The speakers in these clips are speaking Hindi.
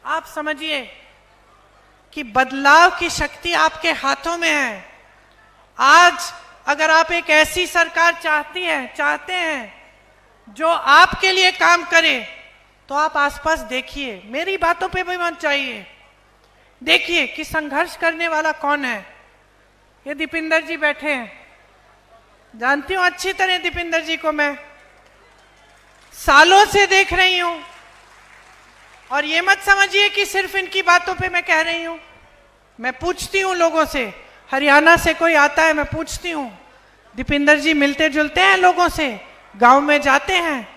आप समझिए कि बदलाव की शक्ति आपके हाथों में है। आज अगर आप एक ऐसी सरकार चाहते हैं जो आपके लिए काम करे, तो आप आसपास देखिए, मेरी बातों पे भी मत जाइए, देखिए कि संघर्ष करने वाला कौन है। ये दीपिंदर जी बैठे हैं, जानती हूं अच्छी तरह दीपिंदर जी को, मैं सालों से देख रही हूं। और ये मत समझिए कि सिर्फ इनकी बातों पे मैं कह रही हूं, मैं पूछती हूं लोगों से, हरियाणा से कोई आता है मैं पूछती हूं, दीपिंदर जी मिलते जुलते हैं लोगों से, गांव में जाते हैं,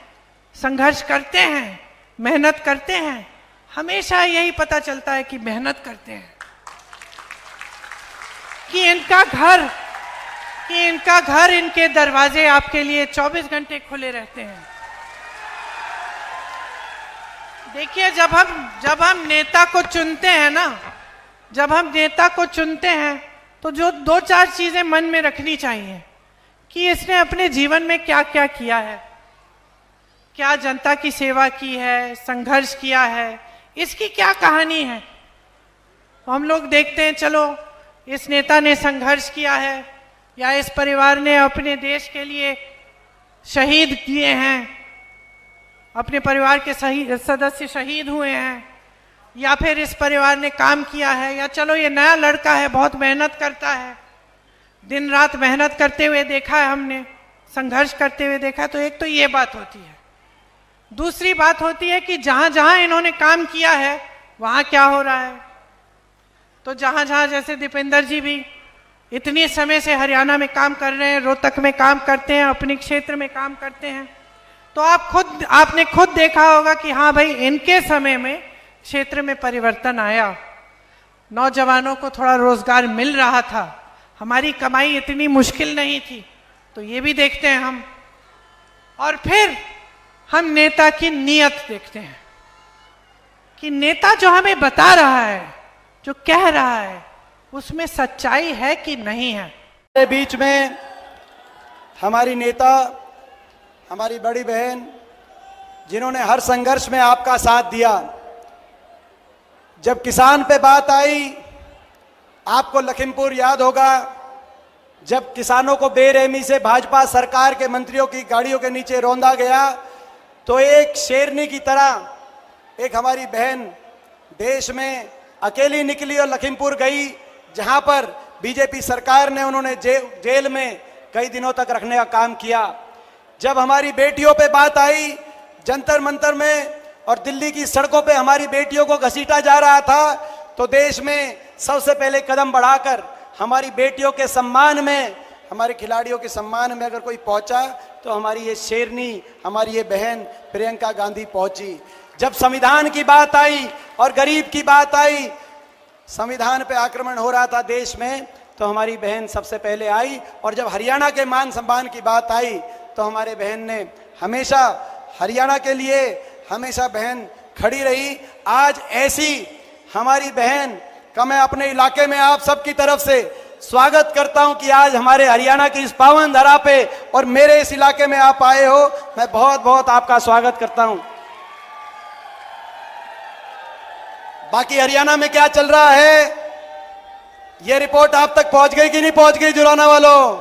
संघर्ष करते हैं, मेहनत करते हैं, हमेशा यही पता चलता है कि मेहनत करते हैं, कि इनका घर इनके दरवाजे आपके लिए 24 घंटे खुले रहते हैं। देखिए, जब हम नेता को चुनते हैं ना, जब हम नेता को चुनते हैं तो जो 2-4 चीजें मन में रखनी चाहिए कि इसने अपने जीवन में क्या क्या किया है, क्या जनता की सेवा की है, संघर्ष किया है, इसकी क्या कहानी है। तो हम लोग देखते हैं, चलो इस नेता ने संघर्ष किया है, या इस परिवार ने अपने देश के लिए शहीद किए हैं, अपने परिवार के सदस्य शहीद हुए हैं, या फिर इस परिवार ने काम किया है, या चलो ये नया लड़का है, बहुत मेहनत करता है, दिन रात मेहनत करते हुए देखा है हमने, संघर्ष करते हुए देखा है। तो एक तो ये बात होती है। दूसरी बात होती है कि जहां जहां इन्होंने काम किया है वहां क्या हो रहा है। तो जहां जहां, जैसे दीपिंदर जी भी इतने समय से हरियाणा में काम कर रहे हैं, रोहतक में काम करते हैं, अपने क्षेत्र में काम करते हैं, तो आपने खुद देखा होगा कि हाँ भाई, इनके समय में क्षेत्र में परिवर्तन आया, नौजवानों को थोड़ा रोजगार मिल रहा था, हमारी कमाई इतनी मुश्किल नहीं थी। तो ये भी देखते हैं हम। और फिर हम नेता की नीयत देखते हैं कि नेता जो हमें बता रहा है, जो कह रहा है, उसमें सच्चाई है कि नहीं है। बीच में हमारी नेता, हमारी बड़ी बहन, जिन्होंने हर संघर्ष में आपका साथ दिया। जब किसान पे बात आई, आपको लखीमपुर याद होगा, जब किसानों को बेरहमी से भाजपा सरकार के मंत्रियों की गाड़ियों के नीचे रौंदा गया, तो एक शेरनी की तरह एक हमारी बहन देश में अकेली निकली और लखीमपुर गई, जहां पर बीजेपी सरकार ने उन्होंने जेल में कई दिनों तक रखने का काम किया। जब हमारी बेटियों पे बात आई, जंतर मंतर में और दिल्ली की सड़कों पे हमारी बेटियों को घसीटा जा रहा था, तो देश में सबसे पहले कदम बढ़ाकर हमारी बेटियों के सम्मान में, हमारे खिलाड़ियों के सम्मान में अगर कोई पहुंचा, तो हमारी ये शेरनी, हमारी ये बहन प्रियंका गांधी पहुंची। जब संविधान की बात आई और गरीब की बात आई, संविधान पे आक्रमण हो रहा था देश में, तो हमारी बहन सबसे पहले आई। और जब हरियाणा के मान सम्मान की बात आई, तो हमारे बहन ने हमेशा हरियाणा के लिए हमेशा बहन खड़ी रही। आज ऐसी हमारी बहन का मैं अपने इलाके में आप सबकी तरफ से स्वागत करता हूं कि आज हमारे हरियाणा की इस पावन धरा पे और मेरे इस इलाके में आप आए हो। मैं बहुत बहुत आपका स्वागत करता हूं। बाकी हरियाणा में क्या चल रहा है, यह रिपोर्ट आप तक पहुंच गई कि नहीं पहुंच गई? जुराना वालों,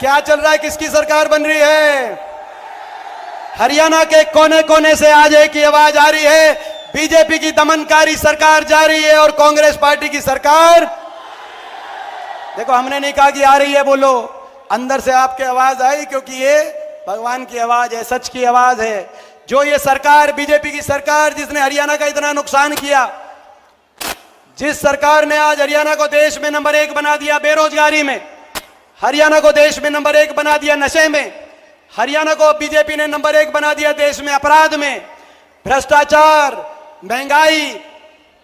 क्या चल रहा है? किसकी सरकार बन रही है? हरियाणा के कोने कोने से आज एक ही आवाज आ रही है, बीजेपी की दमनकारी सरकार जा रही है और कांग्रेस पार्टी की सरकार। देखो, हमने नहीं कहा कि आ रही है, बोलो, अंदर से आपकी आवाज आई, क्योंकि ये भगवान की आवाज है, सच की आवाज है। जो ये सरकार, बीजेपी की सरकार, जिसने हरियाणा का इतना नुकसान किया, जिस सरकार ने आज हरियाणा को देश में नंबर 1 बना दिया बेरोजगारी में, हरियाणा को देश में नंबर 1 बना दिया नशे में, हरियाणा को बीजेपी ने नंबर 1 बना दिया देश में अपराध में, भ्रष्टाचार, महंगाई,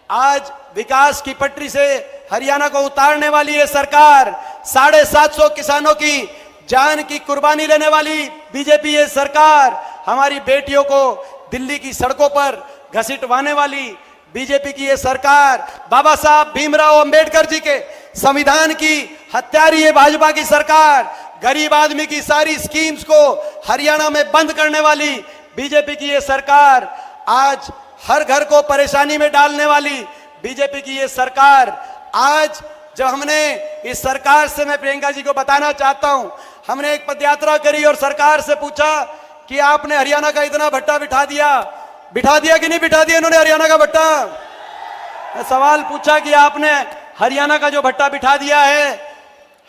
आज विकास की पटरी से हरियाणा को उतारने वाली ये सरकार, 750 किसानों की जान की कुर्बानी लेने वाली बीजेपी ये सरकार, हमारी बेटियों को दिल्ली की सड़कों पर घसीटवाने वाली बीजेपी की ये सरकार, बाबा साहब भीमराव अंबेडकर जी के संविधान की हत्यारी है भाजपा की सरकार, गरीब आदमी की सारी स्कीम्स को हरियाणा में बंद करने वाली बीजेपी की ये सरकार आज हर घर को परेशानी में डालने वाली बीजेपी की ये सरकार, आज जब हमने इस सरकार से, मैं प्रियंका जी को बताना चाहता हूं, हमने एक पदयात्रा करी और सरकार से पूछा कि आपने हरियाणा का इतना भट्टा बिठा दिया कि नहीं बिठा दिया इन्होंने हरियाणा का भट्टा। सवाल पूछा कि आपने हरियाणा का जो भट्टा बिठा दिया है,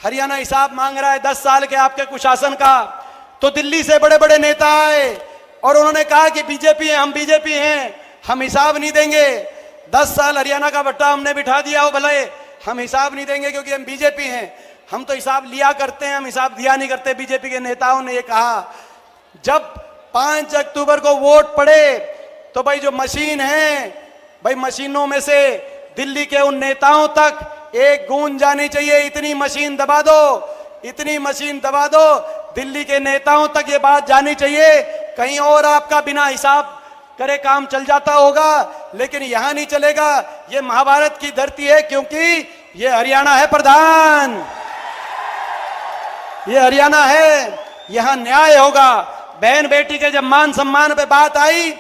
हरियाणा हिसाब मांग रहा है 10 साल के आपके कुशासन का। तो दिल्ली से बड़े बड़े नेता आए और उन्होंने कहा कि बीजेपी है, हम बीजेपी हैं, हम हिसाब नहीं देंगे। 10 साल हरियाणा का भट्टा हमने बिठा दिया हो, भले हम हिसाब नहीं देंगे क्योंकि हम बीजेपी हैं। हम तो हिसाब लिया करते हैं, हम हिसाब दिया नहीं करते। बीजेपी के नेताओं ने ये कहा। जब 5 अक्टूबर को वोट पड़े तो भाई जो मशीन है, भाई मशीनों में से दिल्ली के उन नेताओं तक एक गूंज जानी चाहिए, इतनी मशीन दबा दो, इतनी मशीन दबा दो, दिल्ली के नेताओं तक ये बात जानी चाहिए। कहीं और आपका बिना हिसाब करे काम चल जाता होगा, लेकिन यहां नहीं चलेगा। ये महाभारत की धरती है, क्योंकि ये हरियाणा है प्रधान, ये हरियाणा है, यहां न्याय होगा। बहन बेटी के जब मान सम्मान पे बात आई,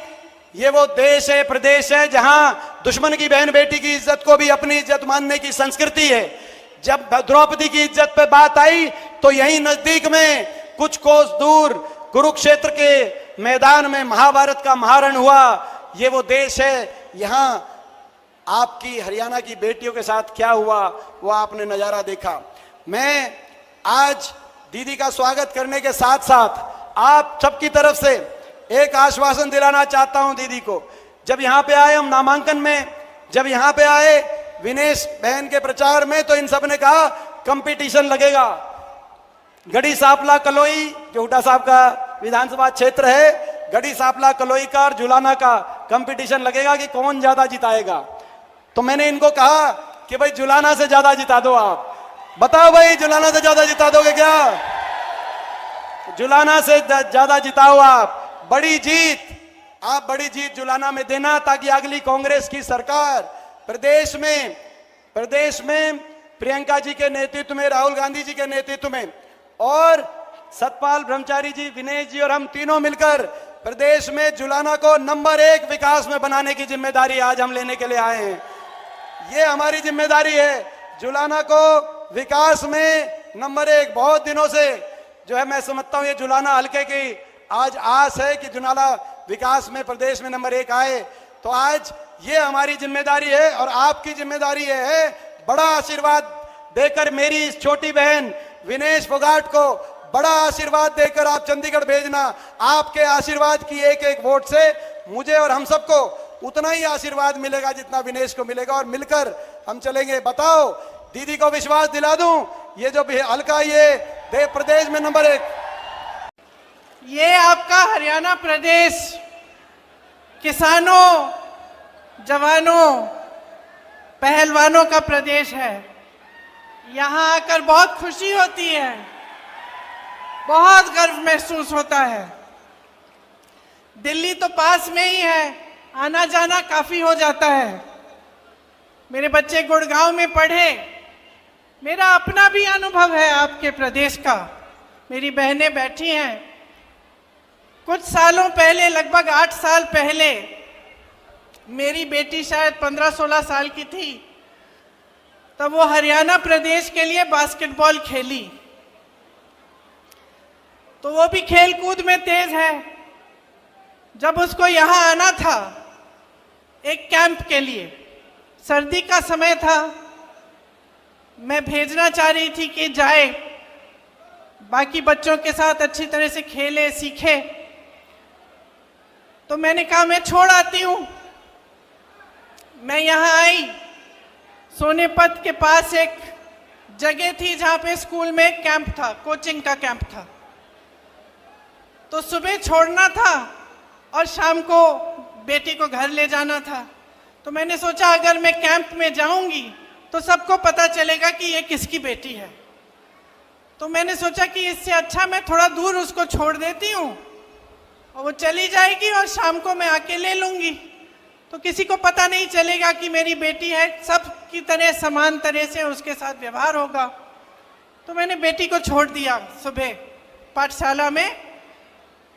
ये वो देश है, प्रदेश है जहां दुश्मन की बहन बेटी की इज्जत को भी अपनी इज्जत मानने की संस्कृति है। जब द्रौपदी की इज्जत पे बात आई तो यहीं नजदीक में कुछ कोस दूर कुरुक्षेत्र के मैदान में महाभारत का महारण हुआ। ये वो देश है, यहां आपकी हरियाणा की बेटियों के साथ क्या हुआ वो आपने नजारा देखा। मैं आज दीदी का स्वागत करने के साथ साथ आप सबकी तरफ से एक आश्वासन दिलाना चाहता हूं दीदी को। जब यहां पे आए हम नामांकन में, जब यहां पे आए विनेश बहन के प्रचार में, तो इन सब ने कहा कंपटीशन लगेगा। गढ़ी सांपला कलोई, जो हुड्डा साहब का विधानसभा क्षेत्र है, गढ़ी सांपला कलोई का और जुलाना का कंपटीशन लगेगा कि कौन ज्यादा जिताएगा। तो मैंने इनको कहा कि भाई जुलाना से ज्यादा जिता दो आप। बताओ भाई, जुलाना से ज्यादा जिता दोगे क्या? जुलाना से ज्यादा जिताओ आप। बड़ी जीत, आप बड़ी जीत जुलाना में देना, ताकि अगली कांग्रेस की सरकार प्रदेश में प्रियंका जी के नेतृत्व में, राहुल गांधी जी के नेतृत्व में और सतपाल ब्रह्मचारी जी, विनेश जी और हम तीनों मिलकर प्रदेश में जुलाना को नंबर 1 विकास में बनाने की जिम्मेदारी आज हम लेने के लिए आए हैं। ये हमारी जिम्मेदारी है, जुलाना को विकास में नंबर 1। बहुत दिनों से जो है मैं समझता हूं ये जुलाना हल्के की आज आस है कि जुलाना विकास में प्रदेश में नंबर 1 आए। तो आज ये हमारी जिम्मेदारी है और आपकी जिम्मेदारी है बड़ा आशीर्वाद देकर मेरी इस छोटी बहन विनेश फोगाट को बड़ा आशीर्वाद देकर आप चंडीगढ़ भेजना। आपके आशीर्वाद की एक एक वोट से मुझे और हम सबको उतना ही आशीर्वाद मिलेगा जितना विनेश को मिलेगा, और मिलकर हम चलेंगे। बताओ, दीदी को विश्वास दिला दूं, ये जो हल्का ये प्रदेश में नंबर 1, ये आपका हरियाणा प्रदेश किसानों, जवानों, पहलवानों का प्रदेश है। यहाँ आकर बहुत खुशी होती है, बहुत गर्व महसूस होता है। दिल्ली तो पास में ही है, आना जाना काफी हो जाता है। मेरे बच्चे गुड़गांव में पढ़े, मेरा अपना भी अनुभव है आपके प्रदेश का। मेरी बहनें बैठी हैं। कुछ सालों पहले, लगभग 8 साल पहले, मेरी बेटी शायद 15-16 साल की थी, तब वो हरियाणा प्रदेश के लिए बास्केटबॉल खेली। तो वो भी खेल कूद में तेज है। जब उसको यहाँ आना था एक कैंप के लिए, सर्दी का समय था, मैं भेजना चाह रही थी कि जाए, बाकी बच्चों के साथ अच्छी तरह से खेले, सीखे। तो मैंने कहा मैं छोड़ आती हूं। मैं यहाँ आई, सोनेपत के पास एक जगह थी जहाँ पे स्कूल में एक कैंप था, कोचिंग का कैंप था। तो सुबह छोड़ना था और शाम को बेटी को घर ले जाना था। तो मैंने सोचा अगर मैं कैंप में जाऊंगी तो सबको पता चलेगा कि ये किसकी बेटी है। तो मैंने सोचा कि इससे अच्छा मैं थोड़ा दूर उसको छोड़ देती हूँ और वो चली जाएगी और शाम को मैं आके ले लूंगी, तो किसी को पता नहीं चलेगा कि मेरी बेटी है, सब की तरह समान तरह से उसके साथ व्यवहार होगा। तो मैंने बेटी को छोड़ दिया सुबह पाठशाला में।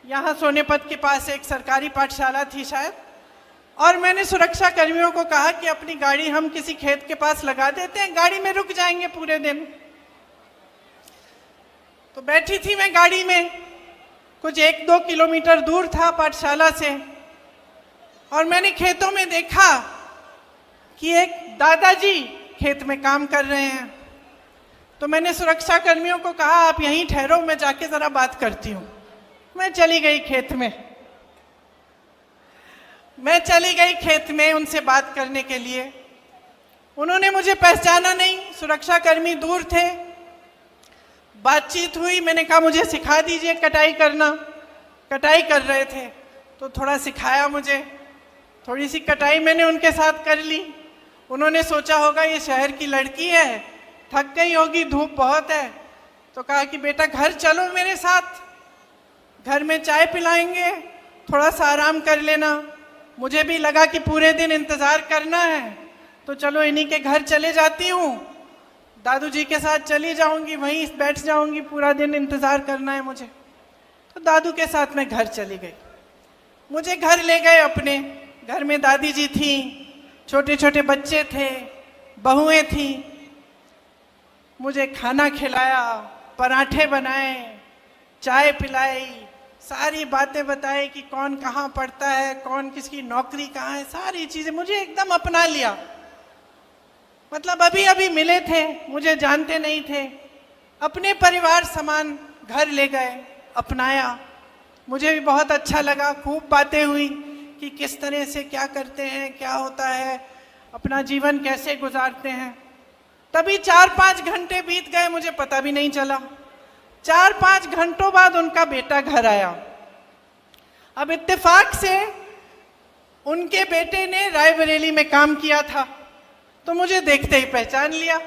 यहाँ सोनेपत के पास एक सरकारी पाठशाला थी शायद, और मैंने सुरक्षा कर्मियों को कहा कि अपनी गाड़ी हम किसी खेत के पास लगा देते हैं, गाड़ी में रुक जाएंगे पूरे दिन। तो बैठी थी मैं गाड़ी में, कुछ 1-2 किलोमीटर दूर था पाठशाला से, और मैंने खेतों में देखा कि एक दादाजी खेत में काम कर रहे हैं। तो मैंने सुरक्षा कर्मियों को कहा आप यहीं ठहरो, मैं जाके जरा बात करती हूँ। मैं चली गई खेत में उनसे बात करने के लिए। उन्होंने मुझे पहचाना नहीं, सुरक्षा कर्मी दूर थे। बातचीत हुई, मैंने कहा मुझे सिखा दीजिए कटाई करना। कटाई कर रहे थे तो थोड़ा सिखाया मुझे, थोड़ी सी कटाई मैंने उनके साथ कर ली। उन्होंने सोचा होगा ये शहर की लड़की है, थक गई होगी, धूप बहुत है, तो कहा कि बेटा घर चलो मेरे साथ, घर में चाय पिलाएंगे, थोड़ा सा आराम कर लेना। मुझे भी लगा कि पूरे दिन इंतज़ार करना है, तो चलो इन्हीं के घर चले जाती हूँ, दादू जी के साथ चली जाऊंगी, वहीं बैठ जाऊंगी, पूरा दिन इंतज़ार करना है मुझे। तो दादू के साथ मैं घर चली गई। मुझे घर ले गए अपने, घर में दादी जी थी, छोटे छोटे बच्चे थे, बहुएं थी। मुझे खाना खिलाया, पराठे बनाए, चाय पिलाई, सारी बातें बताई कि कौन कहाँ पढ़ता है, कौन किसकी नौकरी कहाँ है, सारी चीज़ें मुझे एकदम अपना लिया। मतलब अभी अभी मिले थे, मुझे जानते नहीं थे, अपने परिवार समान घर ले गए, अपनाया। मुझे भी बहुत अच्छा लगा, खूब बातें हुई कि किस तरह से क्या करते हैं, क्या होता है, अपना जीवन कैसे गुजारते हैं। तभी 4-5 घंटे बीत गए, मुझे पता भी नहीं चला। 4-5 घंटों बाद उनका बेटा घर आया। अब इत्तेफाक से उनके बेटे ने रायबरेली में काम किया था, तो मुझे देखते ही पहचान लिया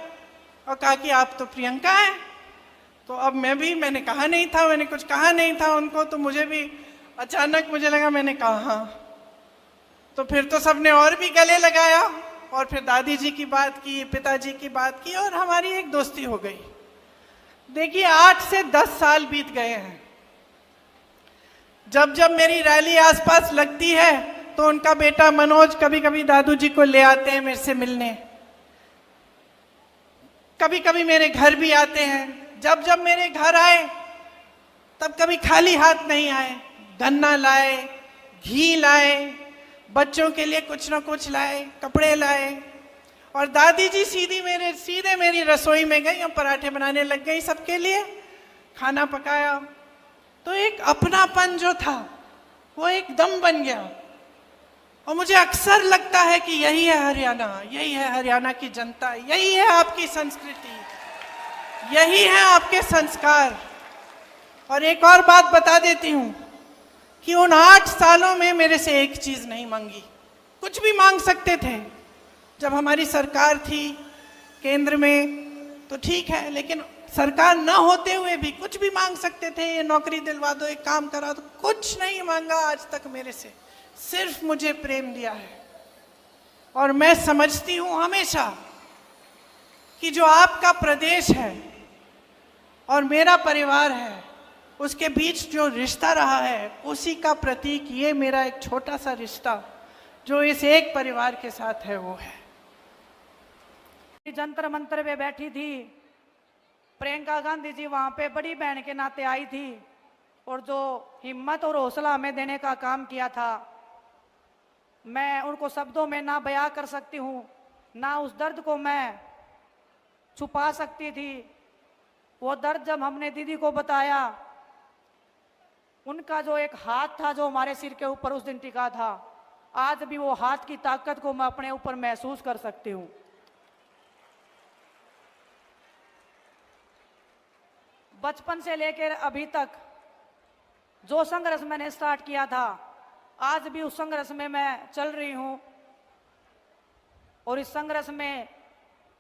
और कहा कि आप तो प्रियंका हैं। तो अब मैंने कहा नहीं था, मैंने कुछ कहा नहीं था उनको, तो मुझे भी अचानक मुझे लगा, मैंने कहा हाँ। तो फिर तो सबने और भी गले लगाया, और फिर दादी जी की बात की, पिताजी की बात की, और हमारी एक दोस्ती हो गई। देखिए 8 से 10 साल बीत गए हैं। जब जब मेरी रैली आसपास लगती है तो उनका बेटा मनोज कभी कभी दादू जी को ले आते हैं मेरे से मिलने, कभी कभी मेरे घर भी आते हैं। जब जब मेरे घर आए तब कभी खाली हाथ नहीं आए, गन्ना लाए, घी लाए, बच्चों के लिए कुछ ना कुछ लाए, कपड़े लाए। और दादी जी सीधे मेरी रसोई में गई और पराठे बनाने लग गई, सबके लिए खाना पकाया। तो एक अपनापन जो था वो एकदम बन गया। और मुझे अक्सर लगता है कि यही है हरियाणा, यही है हरियाणा की जनता, यही है आपकी संस्कृति, यही है आपके संस्कार। और एक और बात बता देती हूँ कि उन 8 सालों में मेरे से एक चीज नहीं मांगी। कुछ भी मांग सकते थे, जब हमारी सरकार थी केंद्र में तो ठीक है, लेकिन सरकार न होते हुए भी कुछ भी मांग सकते थे, ये नौकरी दिलवा दो, एक काम करा दो। कुछ नहीं मांगा आज तक मेरे से, सिर्फ मुझे प्रेम दिया है। और मैं समझती हूँ हमेशा कि जो आपका प्रदेश है और मेरा परिवार है, उसके बीच जो रिश्ता रहा है, उसी का प्रतीक ये मेरा एक छोटा सा रिश्ता जो इस एक परिवार के साथ है वो है। जंतर मंतर पे बैठी थी, प्रियंका गांधी जी वहां पे बड़ी बहन के नाते आई थी, और जो हिम्मत और हौसला हमें देने का काम किया था, मैं उनको शब्दों में ना बयां कर सकती हूँ, ना उस दर्द को मैं छुपा सकती थी। वो दर्द जब हमने दीदी को बताया, उनका जो एक हाथ था जो हमारे सिर के ऊपर उस दिन टिका था, आज भी वो हाथ की ताकत को मैं अपने ऊपर महसूस कर सकती हूँ। बचपन से लेकर अभी तक जो संघर्ष मैंने स्टार्ट किया था, आज भी उस संघर्ष में मैं चल रही हूँ। और इस संघर्ष में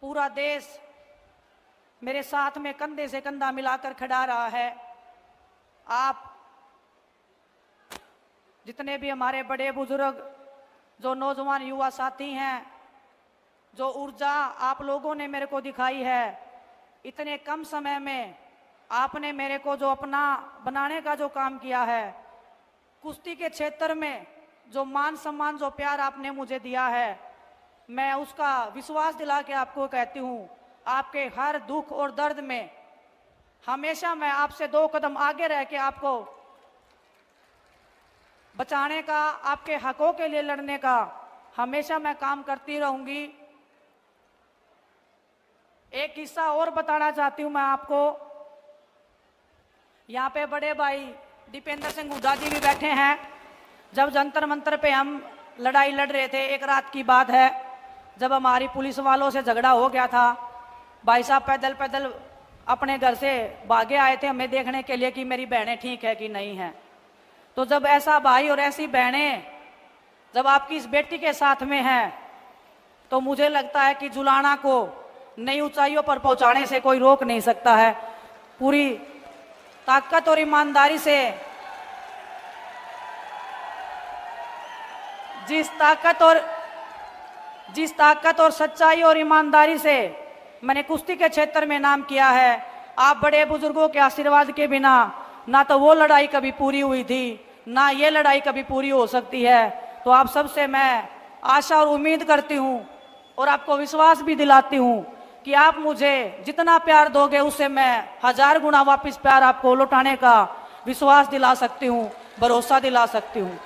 पूरा देश मेरे साथ में कंधे से कंधा मिलाकर खड़ा रहा है। आप जितने भी हमारे बड़े बुजुर्ग, जो नौजवान युवा साथी हैं, जो ऊर्जा आप लोगों ने मेरे को दिखाई है, इतने कम समय में आपने मेरे को जो अपना बनाने का जो काम किया है, कुश्ती के क्षेत्र में जो मान सम्मान, जो प्यार आपने मुझे दिया है, मैं उसका विश्वास दिला के आपको कहती हूँ, आपके हर दुख और दर्द में हमेशा मैं आपसे 2 कदम आगे रह के आपको बचाने का, आपके हकों के लिए लड़ने का हमेशा मैं काम करती रहूंगी। एक किस्सा और बताना चाहती हूं मैं आपको। यहाँ पे बड़े भाई दीपेंद्र सिंह हुड्डा जी भी बैठे हैं। जब जंतर मंतर पे हम लड़ाई लड़ रहे थे, एक रात की बात है, जब हमारी पुलिस वालों से झगड़ा हो गया था, भाई साहब पैदल पैदल अपने घर से भागे आए थे हमें देखने के लिए कि मेरी बहनें ठीक है कि नहीं है। तो जब ऐसा भाई और ऐसी बहनें जब आपकी इस बेटी के साथ में है, तो मुझे लगता है कि जुलाना को नई ऊंचाइयों पर पहुंचाने से कोई रोक नहीं सकता है। पूरी ताकत और ईमानदारी से, जिस ताकत और सच्चाई और ईमानदारी से मैंने कुश्ती के क्षेत्र में नाम किया है, आप बड़े बुजुर्गों के आशीर्वाद के बिना ना तो वो लड़ाई कभी पूरी हुई थी, ना ये लड़ाई कभी पूरी हो सकती है। तो आप सबसे मैं आशा और उम्मीद करती हूँ और आपको विश्वास भी दिलाती हूँ कि आप मुझे जितना प्यार दोगे उससे मैं 1000 गुना वापस प्यार आपको लौटाने का विश्वास दिला सकती हूँ, भरोसा दिला सकती हूँ।